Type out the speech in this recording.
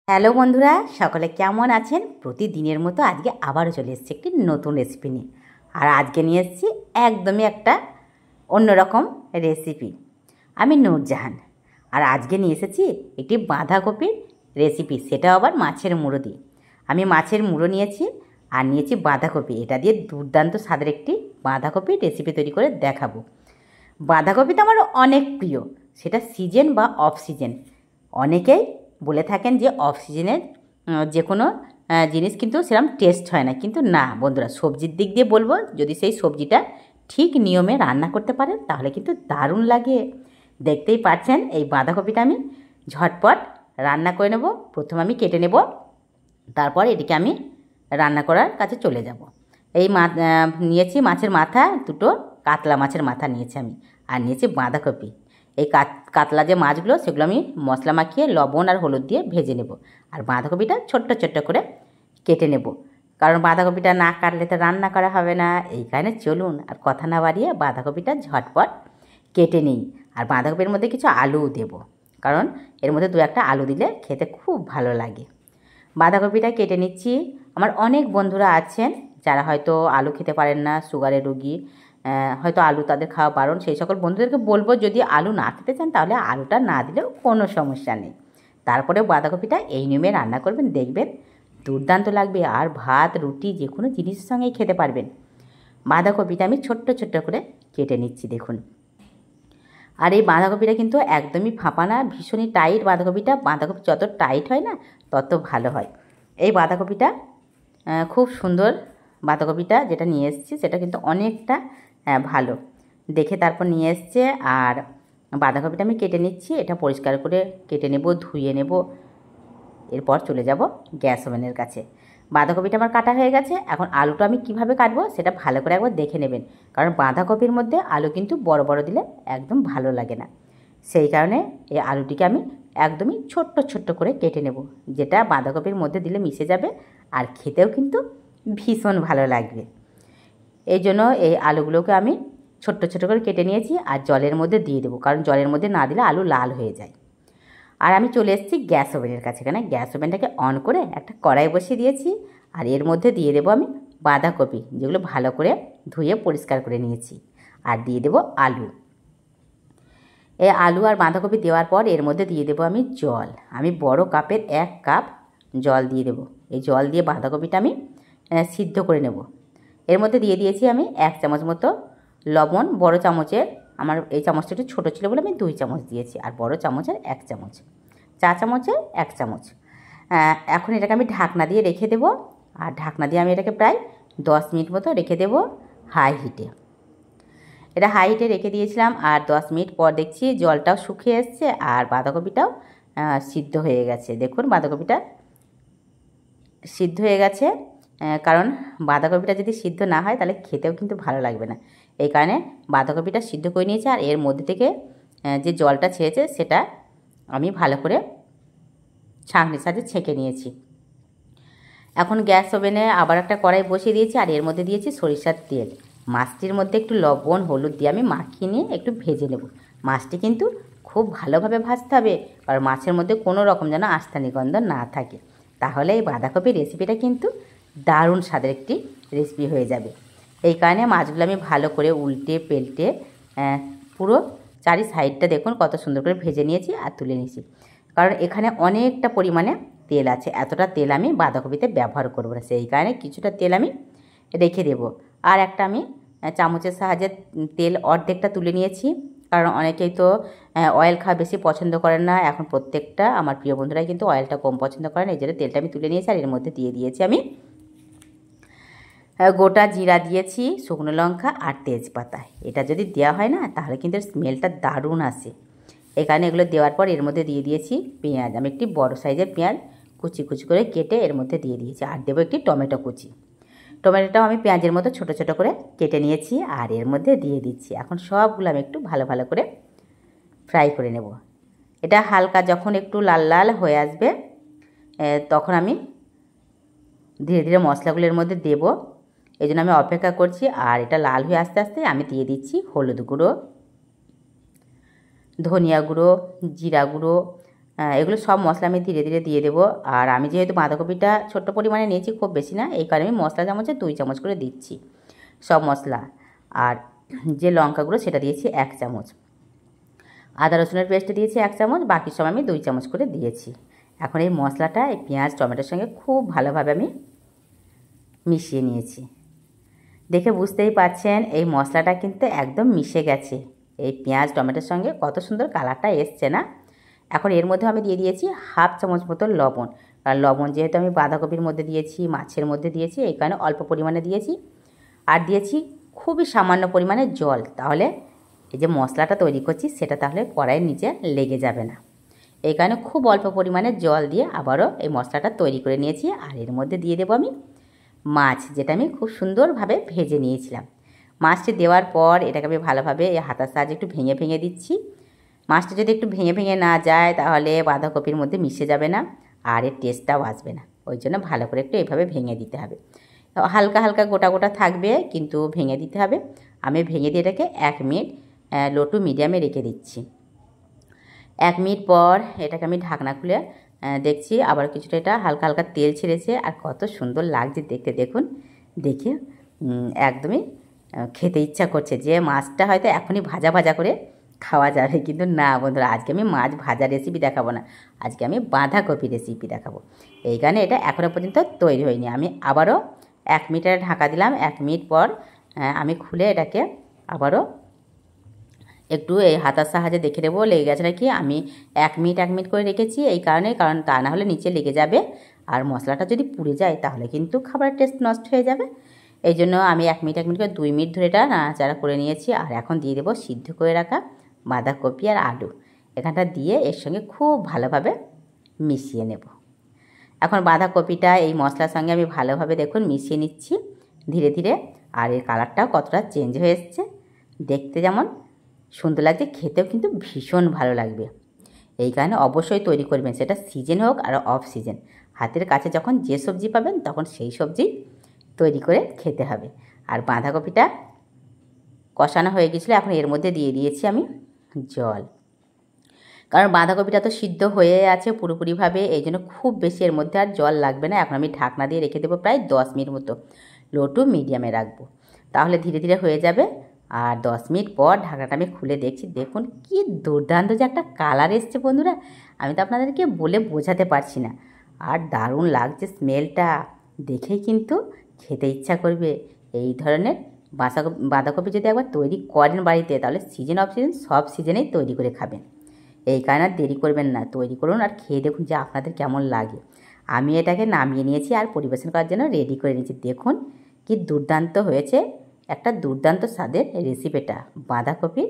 Hello বন্ধুরা, সকলে কেমন আছেন? প্রতিদিনের মতো আজকে আবারও চলে এসেছি একটি নতুন রেসিপি নিয়ে। আর আজকে নিয়ে এসেছি একদমই একটা অন্যরকম রেসিপি। আমি নূরজাহান। আর আজকে নিয়ে এসেছি একটি বাঁধাকপির রেসিপি, সেটাও আবার মাছের মুড়ো দিয়ে। আমি মাছের মুড়ো নিয়েছি আর নিয়েছি বাঁধাকপি। এটা দিয়ে দুর্দান্ত স্বাদের একটি বাঁধাকপির রেসিপি তৈরি করে দেখাবো। বাঁধাকপি তো আমার অনেক প্রিয়, সেটা সিজন বা অফ সিজন। অনেকেই বলে থাকেন যে অফ সিজনের যে কোনো জিনিস কিন্তু সেরকম টেস্ট হয় না, কিন্তু না বন্ধুরা, সবজির দিক দিয়ে বলবো, যদি সেই সবজিটা ঠিক নিয়মে রান্না করতে পারেন তাহলে কিন্তু দারুণ লাগে। দেখতেই পাচ্ছেন এই বাঁধাকপিটা আমি ঝটপট রান্না করে নেব। প্রথমে আমি কেটে নেব, তারপর এটিকে আমি রান্না করার কাছে চলে যাব। এই নিয়েছি মাছের মাথা দুটো, কাতলা মাছের মাথা নিয়েছি আমি, আর নিয়েছি বাঁধাকপি। এই কাতলা যে মাছগুলো সেগুলো আমি মশলা মাখিয়ে লবণ আর হলুদ দিয়ে ভেজে নেব। আর বাঁধাকপিটা ছোট্ট ছোট্ট করে কেটে নেব, কারণ বাঁধাকপিটা না কাটলে তো রান্না করা হবে না। এই কারণে চলুন আর কথা না বাড়িয়ে বাঁধাকপিটা ঝটপট কেটে নিই। আর বাঁধাকপির মধ্যে কিছু আলুও দেব, কারণ এর মধ্যে দু একটা আলু দিলে খেতে খুব ভালো লাগে। বাঁধাকপিটা কেটে নিচ্ছি। আমার অনেক বন্ধুরা আছেন যারা হয়তো আলু খেতে পারেন না, সুগারের রোগী, হয়তো আলু তাদের খাওয়া বারণ। সেই সকল বন্ধুদেরকে বলবো, যদি আলু না খেতে চান তাহলে আলুটা না দিলেও কোনো সমস্যা নেই। তারপরেও বাঁধাকপিটা এই নিয়মে রান্না করবেন, দেখবেন দুর্দান্ত লাগবে। আর ভাত, রুটি, যে কোনো জিনিসের সঙ্গেই খেতে পারবেন। বাঁধাকপিটা আমি ছোট্ট ছোট্ট করে কেটে নিচ্ছি, দেখুন। আর এই বাঁধাকপিটা কিন্তু একদমই ফাঁপা না, ভীষণই টাইট বাঁধাকপিটা। বাঁধাকপি যত টাইট হয় না তত ভালো হয়। এই বাঁধাকপিটা খুব সুন্দর। বাঁধাকপিটা যেটা নিয়ে এসেছি সেটা কিন্তু অনেকটা ভালো দেখে তারপর নিয়ে এসছে। আর বাঁধাকপিটা আমি কেটে নিচ্ছি, এটা পরিষ্কার করে কেটে নেব, ধুয়ে নেব। এরপর চলে যাব গ্যাস ওভেনের কাছে। বাঁধাকপিটা আমার কাটা হয়ে গেছে। এখন আলুটা আমি কিভাবে কাটবো সেটা ভালো করে একবার দেখে নেবেন, কারণ বাঁধাকপির মধ্যে আলু কিন্তু বড় বড় দিলে একদম ভালো লাগে না। সেই কারণে এই আলুটিকে আমি একদমই ছোট্ট ছোট্ট করে কেটে নেব, যেটা বাঁধাকপির মধ্যে দিলে মিশে যাবে আর খেতেও কিন্তু ভীষণ ভালো লাগবে। এই জন্য এই আলুগুলোকে আমি ছোট্ট ছোট্ট করে কেটে নিয়েছি আর জলের মধ্যে দিয়ে দেবো, কারণ জলের মধ্যে না দিলে আলু লাল হয়ে যায়। আর আমি চলে এসেছি গ্যাস ওভেনের কাছে। এখানে গ্যাস ওভেনটাকে অন করে একটা কড়াই বসিয়ে দিয়েছি। আর এর মধ্যে দিয়ে দেবো আমি বাঁধাকপি, যেগুলো ভালো করে ধুয়ে পরিষ্কার করে নিয়েছি। আর দিয়ে দেবো আলু। এই আলু আর বাঁধাকপি দেওয়ার পর এর মধ্যে দিয়ে দেবো আমি জল। আমি বড় কাপের 1 কাপ জল দিয়ে দেবো। এই জল দিয়ে বাঁধাকপিটা আমি সিদ্ধ করে নেব। এর মধ্যে দিয়ে দিয়েছি আমি 1 চামচ মতো লবণ। বড় চামচের, আমার এই চামচটা একটু ছোটো ছিল বলে আমি 2 চামচ দিয়েছি, আর বড় চামচের 1 চামচ, চা চামচের 1 চামচ। এখন এটাকে আমি ঢাকনা দিয়ে রেখে দেবো। আর ঢাকনা দিয়ে আমি এটাকে প্রায় 10 মিনিট মতো রেখে দেবো হাই হিটে। এটা হাই হিটে রেখে দিয়েছিলাম। আর 10 মিনিট পর দেখছি জলটাও শুকিয়ে এসছে আর বাঁধাকপিটাও সিদ্ধ হয়ে গেছে। দেখুন বাঁধাকপিটা সিদ্ধ হয়ে গেছে, কারণ বাঁধাকপিটা যদি সিদ্ধ না হয় তাহলে খেতেও কিন্তু ভালো লাগবে না। এই কারণে বাঁধাকপিটা সিদ্ধ করে নিয়েছি। আর এর মধ্যে থেকে যে জলটা ছেড়েছে সেটা আমি ভালো করে ছাঁকনির সাহায্যে ছেঁকে নিয়েছি। এখন গ্যাস ওভেনে আবার একটা কড়াই বসিয়ে দিয়েছি আর এর মধ্যে দিয়েছি সরিষার তেল। মাছটির মধ্যে একটু লবণ হলুদ দিয়ে আমি মাখিয়ে নিয়ে একটু ভেজে নেব। মাছটি কিন্তু খুব ভালোভাবে ভাজতে হবে, আর মাছের মধ্যে কোনো রকম যেন আস্থানি গন্ধ না থাকে, তাহলে এই বাঁধাকপির রেসিপিটা কিন্তু দারুণ স্বাদের একটি রেসিপি হয়ে যাবে। এই কারণে মাছগুলো আমি ভালো করে উল্টে পেল্টে পুরো চারি সাইডটা দেখুন কত সুন্দর করে ভেজে নিয়েছি আর তুলে নিয়েছি, কারণ এখানে অনেকটা পরিমাণে তেল আছে। এতটা তেল আমি বাঁধাকপিতে ব্যবহার করব না, সেই কারণে কিছুটা তেল আমি রেখে দেব। আর একটা আমি চামচের সাহায্যে তেল অর্ধেকটা তুলে নিয়েছি, কারণ অনেকেই তো অয়েল খাওয়া বেশি পছন্দ করেন না। এখন প্রত্যেকটা আমার প্রিয় বন্ধুরাই কিন্তু অয়েলটা কম পছন্দ করেন, এই জন্য তেলটা আমি তুলে নিয়েছি। আর এর মধ্যে দিয়ে দিয়েছি আমি গোটা জিরা দিয়েছি, শুকনো লঙ্কা আর তেজপাতা। এটা যদি দেওয়া হয় না তাহলে কিন্তু স্মেলটা দারুণ আসে। এই কারণে এগুলো দেওয়ার পর এর মধ্যে দিয়ে দিয়েছি পেঁয়াজ। আমি একটি বড় সাইজের পেঁয়াজ কুচি কুচি করে কেটে এর মধ্যে দিয়ে দিয়েছি। আর দেবো একটি টমেটো কুচি। টমেটোটাও আমি পেঁয়াজের মতো ছোট ছোট করে কেটে নিয়েছি আর এর মধ্যে দিয়ে দিচ্ছি। এখন সবগুলো আমি একটু ভালো ভালো করে ফ্রাই করে নেব। এটা হালকা যখন একটু লাল লাল হয়ে আসবে তখন আমি ধীরে ধীরে মশলাগুলো এর মধ্যে দেবো। এই জন্য আমি অপেক্ষা করছি। আর এটা লাল হয়ে আস্তে আস্তে আমি দিয়ে দিচ্ছি হলুদ গুঁড়ো, ধনিয়া গুঁড়ো, জিরা গুঁড়ো, এগুলো সব মশলা আমি ধীরে ধীরে দিয়ে দেবো। আর আমি যেহেতু বাঁধাকপিটা ছোট্ট পরিমাণে নিয়েছি, খুব বেশি না, এই কারণে আমি মশলা চামচে 2 চামচ করে দিচ্ছি সব মশলা। আর যে লঙ্কাগুলো সেটা দিয়েছি 1 চামচ, আদা রসুনের পেস্ট দিয়েছি 1 চামচ, বাকি সব আমি 2 চামচ করে দিয়েছি। এখন এই মশলাটা এই পেঁয়াজ টমেটোর সঙ্গে খুব ভালোভাবে আমি মিশিয়ে নিয়েছি। দেখে বুঝতেই পারছেন এই মশলাটা কিন্তু একদম মিশে গেছে এই পেঁয়াজ টমেটোর সঙ্গে, কত সুন্দর কালারটা এসছে না। এখন এর মধ্যে আমি দিয়ে দিয়েছি 1/2 চামচ মতো লবণ। কারণ লবণ যেহেতু আমি বাঁধাকপির মধ্যে দিয়েছি, মাছের মধ্যে দিয়েছি, এই কারণে অল্প পরিমাণে দিয়েছি। আর দিয়েছি খুবই সামান্য পরিমাণে জল, তাহলে এই যে মশলাটা তৈরি করছি সেটা তাহলে কড়াইয়ের নিচে লেগে যাবে না। এই কারণে খুব অল্প পরিমাণে জল দিয়ে আবারও এই মশলাটা তৈরি করে নিয়েছি। আর এর মধ্যে দিয়ে দেবো আমি মাছ, যেটা আমি খুব সুন্দরভাবে ভেজে নিয়েছিলাম। মাছটি দেওয়ার পর এটাকে আমি ভালোভাবে এই হাতার সাহায্যে একটু ভেঙে ভেঙে দিচ্ছি। মাছটা যদি একটু ভেঙে ভেঙে না যায় তাহলে বাঁধাকপির মধ্যে মিশে যাবে না, আর এর টেস্টটাও আসবে না। ওই জন্য ভালো করে একটু এভাবে ভেঙে দিতে হবে। হালকা হালকা গোটা গোটা থাকবে, কিন্তু ভেঙে দিতে হবে। আমি ভেঙে দিয়ে এটাকে 1 মিনিট লো টু মিডিয়ামে রেখে দিচ্ছি। 1 মিনিট পর এটাকে আমি ঢাকনা খুলে দেখছি আবার কিছুটা এটা হালকা হালকা তেল ছেড়েছে, আর কত সুন্দর লাগছে দেখতে। দেখুন, দেখে একদমই খেতে ইচ্ছা করছে যে মাছটা হয়তো এখনই ভাজা ভাজা করে খাওয়া যাবে, কিন্তু না বন্ধুরা, আজকে আমি মাছ ভাজা রেসিপি দেখাবো না, আজকে আমি বাঁধাকপি রেসিপি দেখাবো। এই কারণে এটা এখনও পর্যন্ত তৈরি হয়নি। আমি আবারও 1 মিনিটের ঢাকা দিলাম। 1 মিনিট পর আমি খুলে এটাকে আবারও একটু এই হাতার সাহায্যে দেখে নেবো লেগে গেছে নাকি। আমি 1 মিনিট করে রেখেছি এই কারণে, কারণ তা না হলে নিচে লেগে যাবে, আর মশলাটা যদি পুড়ে যায় তাহলে কিন্তু খাবারের টেস্ট নষ্ট হয়ে যাবে। এই জন্য আমি 1 মিনিট করে 2 মিনিট ধরে এটা নাড়াচাড়া করে নিয়েছি। আর এখন দিয়ে দেবো সিদ্ধ করে রাখা বাঁধাকপি আর আলু, এখানটা দিয়ে এর সঙ্গে খুব ভালোভাবে মিশিয়ে নেব। এখন বাঁধাকপিটা এই মশলার সঙ্গে আমি ভালোভাবে দেখুন মিশিয়ে নিচ্ছি ধীরে ধীরে। আর এর কালারটাও কতটা চেঞ্জ হয়ে এসছে, দেখতে যেমন সুন্দর লাগছে, খেতেও কিন্তু ভীষণ ভালো লাগবে। এই কারণে অবশ্যই তৈরি করবেন, সেটা সিজন হোক আর অফ সিজন। হাতের কাছে যখন যে সবজি পাবেন তখন সেই সবজি তৈরি করে খেতে হবে। আর বাঁধাকপিটা কষানো হয়ে গেছিলো, এখন এর মধ্যে দিয়ে দিয়েছি আমি জল। কারণ বাঁধাকপিটা তো সিদ্ধ হয়ে আছে পুরোপুরিভাবে, এই জন্য খুব বেশি এর মধ্যে আর জল লাগবে না। এখন আমি ঢাকনা দিয়ে রেখে দেবো প্রায় 10 মিনিট মতো, লো টু মিডিয়ামে রাখবো, তাহলে ধীরে ধীরে হয়ে যাবে। আর 10 মিনিট পর ঢাকনাটা আমি খুলে দেখছি, দেখুন কি দুর্দান্ত যে একটা কালার এসছে বন্ধুরা, আমি তো আপনাদেরকে বলে বোঝাতে পারছি না। আর দারুণ লাগছে স্মেলটা, দেখেই কিন্তু খেতে ইচ্ছা করবে। এই ধরনের বাঁধাকপি যদি একবার তৈরি করেন বাড়িতে, তাহলে সিজন অফ সিজন সব সিজনেই তৈরি করে খাবেন। এই কারণে আর দেরি করবেন না, তৈরি করুন আর খেয়ে দেখুন যে আপনাদের কেমন লাগে। আমি এটাকে নামিয়ে নিয়েছি আর পরিবেশন করার জন্য রেডি করে নিয়েছি। দেখুন কি দুর্দান্ত হয়েছে, একটা দুর্দান্ত স্বাদের রেসিপিটা বাঁধাকপির